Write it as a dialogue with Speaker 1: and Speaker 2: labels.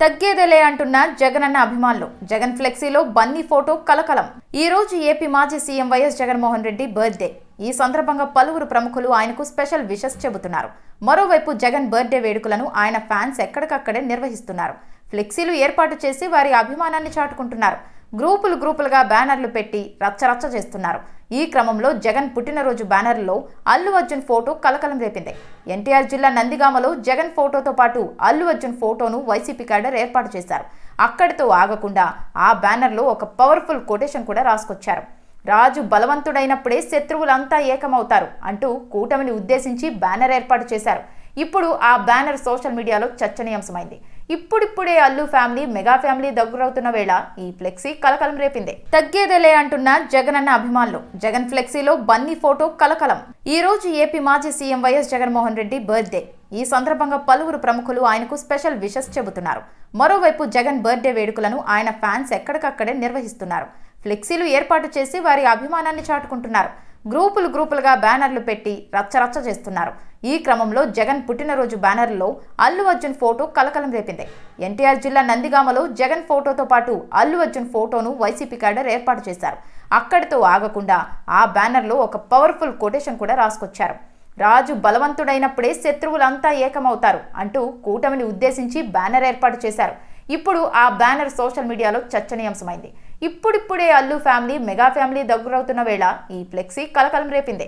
Speaker 1: తగ్గేదేలే అంటున్న జగనన్న అభిమానులు. జగన్ ఫ్లెక్సీలో బన్నీ ఫోటో కలకలం. ఈ రోజు ఏపీ మాజీ CM YS Jaganmohan Reddy birthday. ఈ సందర్భంగా పలువురు ప్రముఖులు ఆయనకు స్పెషల్ విషెస్ చెబుతున్నారు. మరోవైపు జగన్ బర్త్డే వేడుకలను ఆయన ఫ్యాన్స్ ఎక్కడికక్కడే నిర్వహిస్తున్నారు. ఫ్లెక్సీలు ఏర్పాటు చేసి వారి అభిమానాన్ని చాటుకుంటున్నారు. గ్రూపులుగా బ్యానర్లు పెట్టి రచ్చరచ్చ చేస్తున్నారు. ఈ క్రమంలో జగన్ పుట్టినరోజు బ్యానర్లో అల్లు అర్జున్ ఫోటో కలకలం రేపింది. ఎన్టీఆర్ జిల్లా నందిగామలో జగన్ ఫోటోతో పాటు అల్లు అర్జున్ ఫోటోను వైసీపీ క్యాడర్ ఏర్పాటు చేశారు. అక్కడితో ఆగకుండా ఆ బ్యానర్లో ఒక పవర్ఫుల్ కొటేషన్ కూడా రాసుకొచ్చారు. రాజు బలవంతుడైనప్పుడే శత్రువులంతా ఏకమవుతారు అంటూ కూటమిని ఉద్దేశించి బ్యానర్ ఏర్పాటు చేశారు. ఇప్పుడు ఆ బ్యానర్ సోషల్ మీడియాలో చర్చనీయాంశమైంది. ఇప్పుడిప్పుడే అల్లు ఫ్యామిలీ మెగా ఫ్యామిలీ దగ్గరవుతున్న వేళ ఈ ఫ్లెక్సీ కలకలం రేపింది. తగ్గేదేలే అంటున్న జగనన్న అభిమానులు. జగన్ ఫ్లెక్సీలో బన్నీ ఫోటో కలకలం. ఈ రోజు ఏపీ మాజీ CM YS Jaganmohan Reddy birthday. ఈ సందర్భంగా పలువురు ప్రముఖులు ఆయనకు స్పెషల్ విషెస్ చెబుతున్నారు. మరోవైపు జగన్ బర్త్డే వేడుకలను ఆయన ఫ్యాన్స్ ఎక్కడికక్కడే నిర్వహిస్తున్నారు. ఫ్లెక్సీలు ఏర్పాటు చేసి వారి అభిమానాన్ని చాటుకుంటున్నారు. గ్రూపులుగా బ్యానర్లు పెట్టి రచ్చరచ్చ చేస్తున్నారు. ఈ క్రమంలో జగన్ పుట్టినరోజు బ్యానర్లో అల్లు అర్జున్ ఫోటో కలకలం రేపింది. ఎన్టీఆర్ జిల్లా నందిగామలో జగన్ ఫోటోతో పాటు అల్లు అర్జున్ ఫోటోను వైసీపీ క్యాడర్ ఏర్పాటు చేశారు. అక్కడితో ఆగకుండా ఆ బ్యానర్లో ఒక పవర్ఫుల్ కొటేషన్ కూడా రాసుకొచ్చారు. రాజు బలవంతుడైనప్పుడే శత్రువులంతా ఏకమవుతారు అంటూ కూటమిని ఉద్దేశించి బ్యానర్ ఏర్పాటు చేశారు. ఇప్పుడు ఆ బ్యానర్ సోషల్ మీడియాలో చర్చనీయాంశమైంది. ఇప్పుడిప్పుడే అల్లు ఫ్యామిలీ మెగా ఫ్యామిలీ దగ్గరవుతున్న వేళ ఈ ఫ్లెక్సీ కలకలం రేపింది.